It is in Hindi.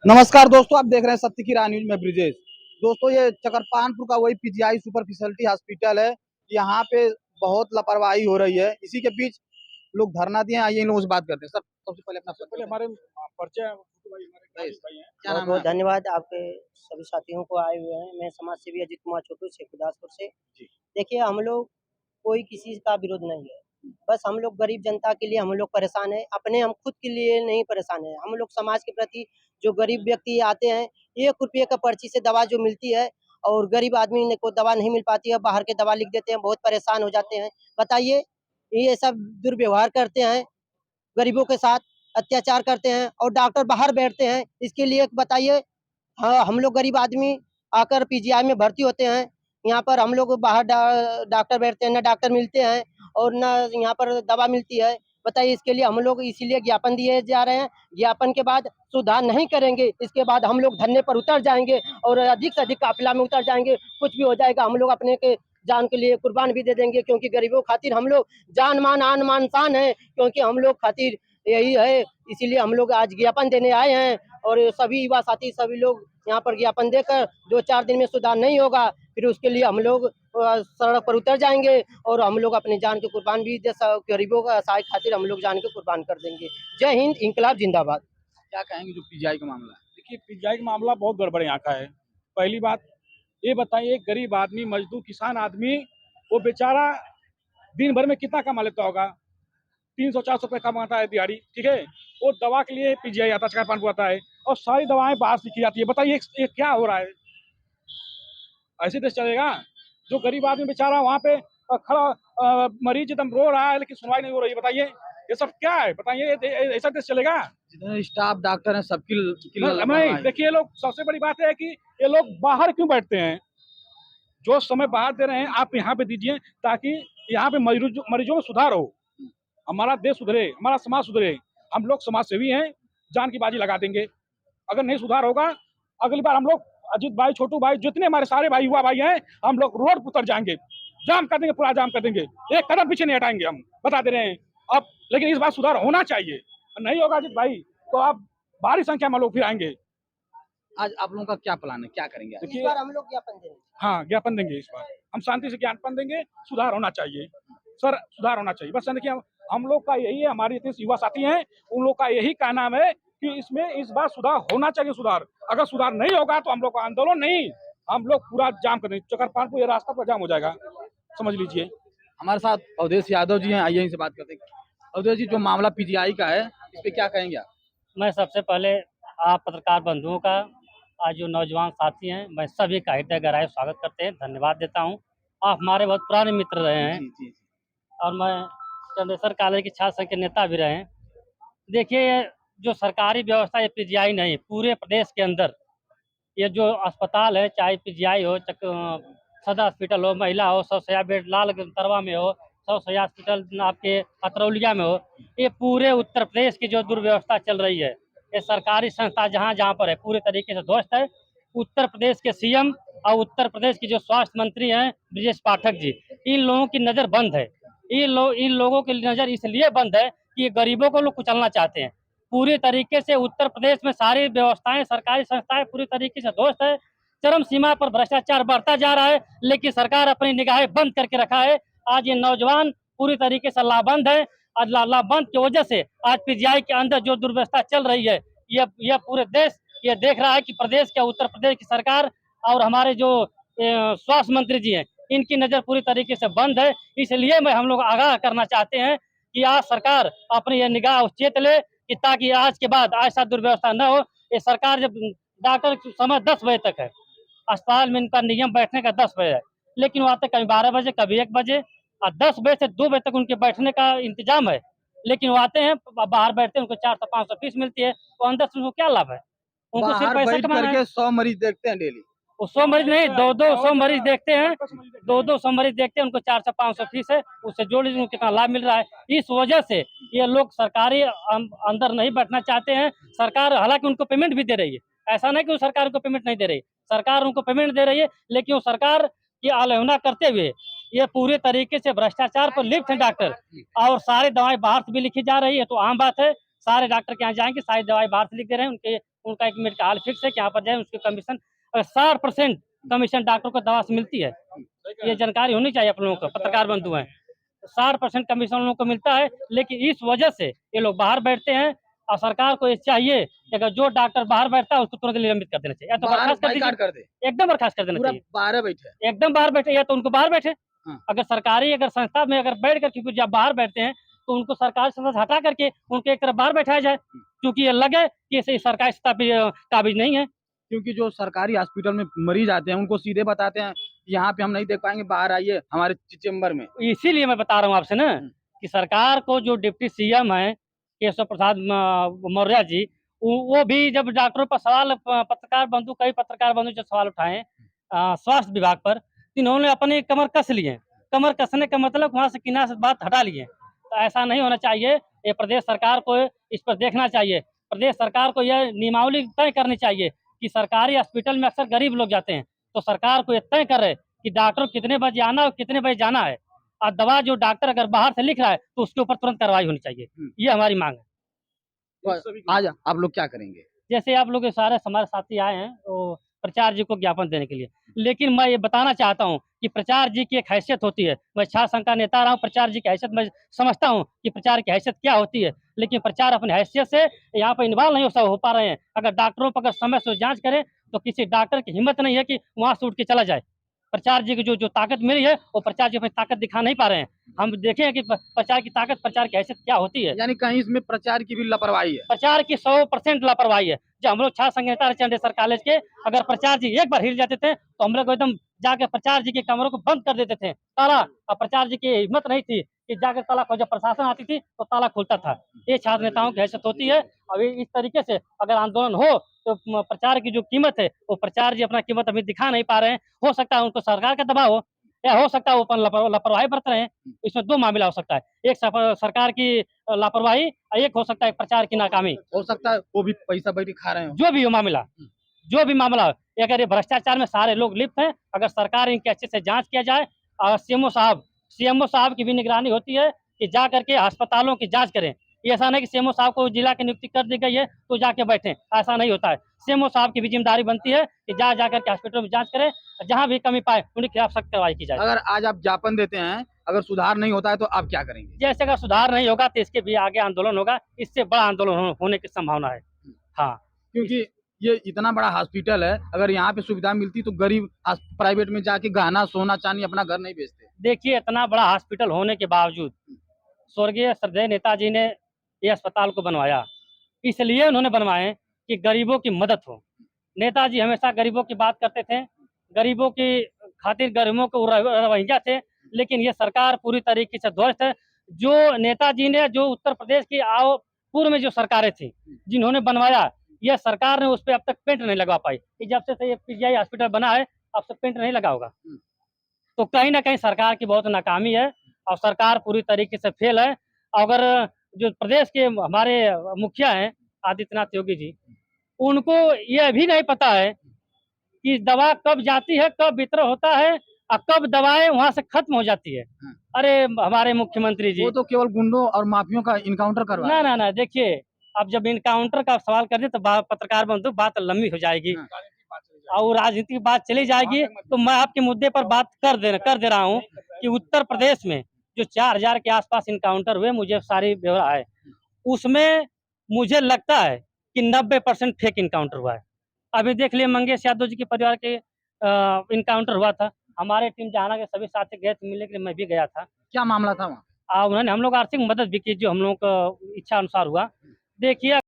नमस्कार दोस्तों, आप देख रहे हैं सत्य की राह न्यूज में ब्रिजेश। दोस्तों, ये चकरपानपुर का वही पीजीआई सुपर स्पेशलिटी हॉस्पिटल है। यहाँ पे बहुत लापरवाही हो रही है। इसी के बीच लोग धरना दिए। आइए इन लोगों से बात करते हैं। सर, सबसे पहले अपना पहले हमारे परिचय भाई, भाई हैं। क्या बहुत नाम है बहुत आपका? धन्यवाद आपके सभी साथियों को आए हुए हैं। मैं समाज सेवी अजित कुमार छोटू शेखुदासपुर से। जी। देखिए, हम लोग कोई किसी का विरोध नहीं है, बस हम लोग गरीब जनता के लिए हम लोग परेशान हैं। अपने हम खुद के लिए नहीं परेशान हैं, हम लोग समाज के प्रति। जो गरीब व्यक्ति आते हैं, 1 रुपये का पर्ची से दवा जो मिलती है और गरीब आदमी को दवा नहीं मिल पाती है, बाहर के दवा लिख देते हैं, बहुत परेशान हो जाते हैं। बताइए, ये सब दुर्व्यवहार करते हैं, गरीबों के साथ अत्याचार करते हैं और डॉक्टर बाहर बैठते हैं। इसके लिए बताइए, हाँ, हम लोग गरीब आदमी आकर पीजीआई में भर्ती होते हैं। यहाँ पर हम लोग बाहर डॉक्टर बैठते हैं, ना डॉक्टर मिलते हैं और ना यहाँ पर दवा मिलती है। बताइए, इसके लिए हम लोग इसीलिए ज्ञापन दिए जा रहे हैं। ज्ञापन के बाद सुधार नहीं करेंगे, इसके बाद हम लोग धरने पर उतर जाएंगे और अधिक से अधिक काफिला में उतर जाएंगे। कुछ भी हो जाएगा, हम लोग अपने के जान के लिए कुर्बान भी दे देंगे, क्योंकि गरीबों खातिर हम लोग जान मान आन मान शान है, क्योंकि हम लोग खातिर यही है। इसीलिए हम लोग आज ज्ञापन देने आए हैं और सभी युवा साथी सभी लोग यहाँ पर ज्ञापन देकर 2-4 दिन में सुधार नहीं होगा, फिर उसके लिए हम लोग सड़क पर उतर जाएंगे और हम लोग अपनी जान के कुर्बान भी गरीबों का सहाय खातिर हम लोग जान के कुर्बान कर देंगे। जय हिंद, इंकलाब जिंदाबाद। क्या कहेंगे जो पीजीआई का मामला है? देखिए, पीजीआई का मामला बहुत गड़बड़ यहाँ का है। पहली बात ये बताइए, एक गरीब आदमी, मजदूर, किसान आदमी, वो बेचारा दिन भर में कितना कमा लेता होगा? 300-400 रुपये कमाता है दिहाड़ी, ठीक है। वो दवा के लिए पीजीआई आता है, चकरपानपुर आता है और सारी दवाएं बाहर से की जाती है। बताइए, ये क्या हो रहा है? ऐसे देश चलेगा? जो गरीब आदमी बेचारा वहाँ पे खड़ा, मरीज एकदम रो रहा है लेकिन सुनवाई नहीं हो रही है। बताइए, ये सब क्या है? बताइए, ऐसा देश चलेगा? जितने स्टाफ डॉक्टर हैं सबकी नहीं, लापरवाही। देखिए, ये लोग, सबसे बड़ी बात है कि ये लोग बाहर क्यों बैठते हैं? जो समय बाहर दे रहे हैं आप यहाँ पे दीजिए, ताकि यहाँ पे मरीजों में सुधार हो, हमारा देश सुधरे, हमारा समाज सुधरे। हम लोग समाज सेवी हैं, जान की बाजी लगा देंगे। अगर नहीं सुधार होगा, अगली बार हम लोग, अजीत भाई, छोटू भाई, जितने हमारे सारे भाई युवा भाई हैं, हम लोग रोड पर उतर जाएंगे, जाम कर देंगे, पूरा जाम कर देंगे, एक कदम पीछे नहीं हटाएंगे, हम बता दे रहे हैं अब। लेकिन इस बार सुधार होना चाहिए। नहीं होगा अजीत भाई, तो आप भारी संख्या में लोग फिर आएंगे। आज आप लोगों का क्या प्लान है? क्या करेंगे आज? इस बार हम लोग ज्ञापन देंगे। हाँ, ज्ञापन देंगे। इस बार हम शांति से ज्ञापन देंगे। सुधार होना चाहिए सर, सुधार होना चाहिए। बस देखिए, हम लोग का यही है, हमारे जितने युवा साथी हैं उन लोग का यही कहना है कि इसमें इस बार सुधार होना चाहिए। सुधार, अगर सुधार नहीं होगा तो हम लोग का आंदोलन नहीं, हम लोग पूरा जाम कर देंगे। चकरपानपुर ये रास्ता पर जाम हो जाएगा, समझ लीजिए। हमारे साथ अवधेश यादव जी हैं। आइए इनसे बात करते हैं। अवधेश जी, जो मामला पीजीआई का है, इस पे क्या कहेंगे आप? मैं सबसे पहले आप पत्रकार बंधुओं का, आज जो नौजवान साथी हैं, मैं सभी का हृदय गहराई स्वागत करते हैं, धन्यवाद देता हूं। आप हमारे बहुत पुराने मित्र रहे हैं जी जी। और मैं चंद्रेश्वर कॉलेज की छात्र संघ के नेता भी रहे हैं। देखिए, ये जो सरकारी व्यवस्था, ये पीजीआई नहीं, पूरे प्रदेश के अंदर ये जो अस्पताल है, चाहे पीजीआई हो, सदर हॉस्पिटल हो, महिला हो, 100 बेड लाल तरवा में हो, 100 हॉस्पिटल आपके अतरौलिया में हो, ये पूरे उत्तर प्रदेश की जो दुर्व्यवस्था चल रही है, ये सरकारी संस्था जहाँ जहाँ पर है पूरे तरीके से ध्वस्त है। उत्तर प्रदेश के सीएम और उत्तर प्रदेश के जो स्वास्थ्य मंत्री हैं ब्रजेश पाठक जी, इन लोगों की नज़र बंद है। इन लोगों की नज़र इसलिए बंद है कि ये गरीबों को लोग कुचलना चाहते हैं। पूरी तरीके से उत्तर प्रदेश में सारी व्यवस्थाएं, सरकारी संस्थाएं पूरी तरीके से ध्वस्त है। चरम सीमा पर भ्रष्टाचार बढ़ता जा रहा है, लेकिन सरकार अपनी निगाहें बंद करके रखा है। आज ये नौजवान पूरी तरीके से लाभबंद है। आज लाभबंद की वजह से आज पीजीआई के अंदर जो दुर्व्यवस्था चल रही है, यह पूरे देश ये देख रहा है कि प्रदेश के, उत्तर प्रदेश की सरकार और हमारे जो स्वास्थ्य मंत्री जी हैं, इनकी नज़र पूरी तरीके से बंद है। इसलिए मैं हम लोग आगाह करना चाहते हैं कि आज सरकार अपनी यह निगाह उचेत ले, कि ताकि आज के बाद ऐसा दुर्व्यवस्था न हो। ये सरकार, जब डॉक्टर समय 10 बजे तक है, अस्पताल में इनका नियम बैठने का 10 बजे है, लेकिन वो आते कभी 12 बजे, कभी 1 बजे, और 10 बजे से 2 बजे तक उनके बैठने का इंतजाम है। लेकिन वो आते हैं, बाहर बैठते हैं, उनको 400-500 फीस मिलती है, तो अंदर से उनको क्या लाभ है? उनको सिर्फ बाहर पैसा बैठ कमाना है। करके 100 मरीज देखते हैं डेली। वो 100 मरीज नहीं, 200 मरीज देखते हैं, 200 मरीज देखते हैं, उनको 400-500 फीस है, उससे जोड़ लीजिए उनको कितना लाभ मिल रहा है। इस वजह से ये लोग सरकारी अंदर नहीं बैठना चाहते हैं। सरकार हालांकि उनको पेमेंट भी दे रही है, ऐसा नहीं कि वो सरकार को पेमेंट नहीं दे रही, सरकार उनको पेमेंट दे रही है, लेकिन वो सरकार की अवहेलना करते हुए ये पूरे तरीके से भ्रष्टाचार पर लिप्त है डॉक्टर। और सारी दवाएं बाहर से भी लिखी जा रही है, तो आम बात है, सारे डॉक्टर के यहाँ जाएंगे, सारी दवाई बाहर से लिख दे रहे हैं, उनका एक मेडिकल हॉल फिक्स है कि यहाँ पर जाए, उसके कमीशन 60% कमीशन डॉक्टर को दवा से मिलती है। ये जानकारी होनी चाहिए आप लोगों को, पत्रकार बंधु हैं। 60% कमीशन उन लोगों को मिलता है, लेकिन इस वजह से ये लोग बाहर बैठते हैं। और सरकार को ये चाहिए कि अगर जो डॉक्टर बाहर बैठता है उसको तुरंत निलंबित कर देना चाहिए, या तो बाहर बर्खास्त कर बाइकाट दीजिए, कर दे, एकदम बर्खास्त कर देना पूरा चाहिए, बाहर बैठे। एकदम बाहर बैठे, या तो उनको बाहर बैठे। हाँ। अगर सरकारी अगर संस्था में अगर बैठ कर, क्योंकि जब बाहर बैठते हैं तो उनको सरकारी संस्था से हटा करके उनको एक तरफ बाहर बैठाया जाए, क्योंकि ये लगे कि ये सरकारी संस्था पे काबिज नहीं है। क्योंकि जो सरकारी हॉस्पिटल में मरीज आते हैं उनको सीधे बताते हैं यहाँ पे हम नहीं देख पाएंगे, बाहर आइए हमारे चेम्बर में। इसीलिए मैं बता रहा हूँ आपसे ना कि सरकार को जो डिप्टी सीएम है केशव प्रसाद मौर्य जी, वो भी जब डॉक्टरों पर सवाल, पत्रकार बंधु, कई पत्रकार बंधु जो सवाल उठाए स्वास्थ्य विभाग पर, तो इन्होंने अपने कमर कस लिए। कमर कसने का मतलब वहाँ से किनारे से बात हटा लिए। तो ऐसा नहीं होना चाहिए। ये प्रदेश सरकार को इस पर देखना चाहिए। प्रदेश सरकार को यह नियमावली तय करनी चाहिए कि सरकारी हॉस्पिटल में अक्सर गरीब लोग जाते हैं, तो सरकार को ये तय करे कि डॉक्टर को कितने बजे आना और कितने बजे जाना है, और दवा जो डॉक्टर अगर बाहर से लिख रहा है तो उसके ऊपर तुरंत कार्रवाई होनी चाहिए। ये हमारी मांग है। तो आज आप लोग क्या करेंगे? जैसे आप लोग सारे हमारे साथी आए हैं तो प्रचार जी को ज्ञापन देने के लिए, लेकिन मैं ये बताना चाहता हूँ कि प्रचार जी की एक हैसियत होती है। मैं छात्र संघ का नेता रहा हूँ, प्रचार जी की हैसियत मैं समझता हूँ कि प्रचार की हैसियत क्या होती है, लेकिन प्रचार अपनी हैसियत से यहाँ पर इन्वॉल्व नहीं हो पा रहे हैं। अगर डॉक्टरों पर अगर समय से जांच करें तो किसी डॉक्टर की हिम्मत नहीं है कि वहाँ से उठ के चला जाए। प्रचार जी की जो ताकत मिली है वो प्रचार जी अपनी ताकत दिखा नहीं पा रहे हैं। हम देखे हैं कि प्रचार की ताकत, प्रचार की हैसियत क्या होती है। यानी कहीं इसमें प्रचार की भी लापरवाही है। प्रचार की 100% लापरवाही है। जब हम लोग छात्र संघ नेता चंडेसर कॉलेज के, अगर प्रचार जी एक बार हिल जाते थे तो हम लोग एकदम जाके प्रचार जी के कमरों को बंद कर देते थे, ताला। और प्रचार जी की हिम्मत नहीं थी कि जाकर ताला खोल, जब प्रशासन आती थी तो ताला खुलता था। ये छात्र नेताओं की हैसियत होती है। और इस तरीके से अगर आंदोलन हो तो प्रचार की जो कीमत है वो प्रचार जी अपना कीमत अभी दिखा नहीं पा रहे हैं। हो सकता है उनको सरकार का दबाव हो, या हो सकता है वो अपन लापरवाही बरत रहे हैं। इसमें दो मामला हो सकता है, एक सरकार की लापरवाही और एक हो सकता है प्रचार की नाकामी। हो सकता है वो भी पैसा बैठी खा रहे हो। जो भी हो मामला, जो भी मामला हो, अगर ये भ्रष्टाचार में सारे लोग लिप्त हैं, अगर सरकार इनकी अच्छे से जांच किया जाए, और सीएमओ साहब की भी निगरानी होती है कि जा करके अस्पतालों की जांच करें। ये ऐसा नहीं कि सीएमओ साहब को जिला की नियुक्ति कर दी गई है तो जाके बैठे, ऐसा नहीं होता है। सीएमओ साहब की भी जिम्मेदारी बनती है कि जा करके हॉस्पिटल में जांच करें, जहाँ भी कमी पाए उनके खिलाफ सख्त कार्रवाई की जाए। अगर आज आप ज्ञापन देते हैं, अगर सुधार नहीं होता है तो आप क्या करेंगे? जैसे अगर सुधार नहीं होगा तो इसके भी आगे आंदोलन होगा, इससे बड़ा आंदोलन होने की संभावना है। हाँ, क्योंकि ये इतना बड़ा हॉस्पिटल है, अगर यहाँ पे सुविधा मिलती तो गरीब प्राइवेट में जाके गहना सोना चांदी अपना घर नहीं बेचते। देखिए इतना बड़ा हॉस्पिटल होने के बावजूद स्वर्गीय श्रद्धेय नेताजी ने ये अस्पताल को बनवाया, इसलिए उन्होंने बनवाए कि गरीबों की मदद हो। नेताजी हमेशा गरीबों की बात करते थे, गरीबों की खातिर गरीबों को रवैया थे, लेकिन ये सरकार पूरी तरीके से ध्वस्त है। जो नेताजी ने, जो उत्तर प्रदेश की पूर्व में जो सरकारें थी जिन्होंने बनवाया, यह सरकार ने उस पर अब तक पेंट नहीं लगा पाई। जब से ये पीजीआई हॉस्पिटल बना है अब तक पेंट नहीं लगा होगा। तो कहीं ना कहीं सरकार की बहुत नाकामी है और सरकार पूरी तरीके से फेल है। अगर जो प्रदेश के हमारे मुखिया हैं आदित्यनाथ योगी जी, उनको यह भी नहीं पता है कि दवा कब जाती है, कब वितरण होता है और कब दवाएं वहां से खत्म हो जाती है। अरे हमारे मुख्यमंत्री जी, वो तो केवल गुंडों और माफियों का इनकाउंटर करवा ना देखिए, अब जब इनकाउंटर का सवाल कर दे तो पत्रकार बंधु बात लंबी हो जाएगी और राजनीतिक बात चली जाएगी। तो मैं आपके मुद्दे पर बात कर दे रहा हूँ कि उत्तर प्रदेश में जो 4000 के आसपास इनकाउंटर हुए, मुझे सारी ब्यौरा है, उसमें मुझे लगता है कि 90% फेक इनकाउंटर हुआ है। अभी देख लिए मंगेश यादव जी के परिवार के इनकाउंटर हुआ था। हमारे टीम जहाना के सभी साथी गए थे, मिलने के लिए मैं भी गया था। क्या मामला था वहाँ? उन्होंने हम लोग आर्थिक मदद भी की जो हम लोगों को इच्छा अनुसार हुआ। देखिए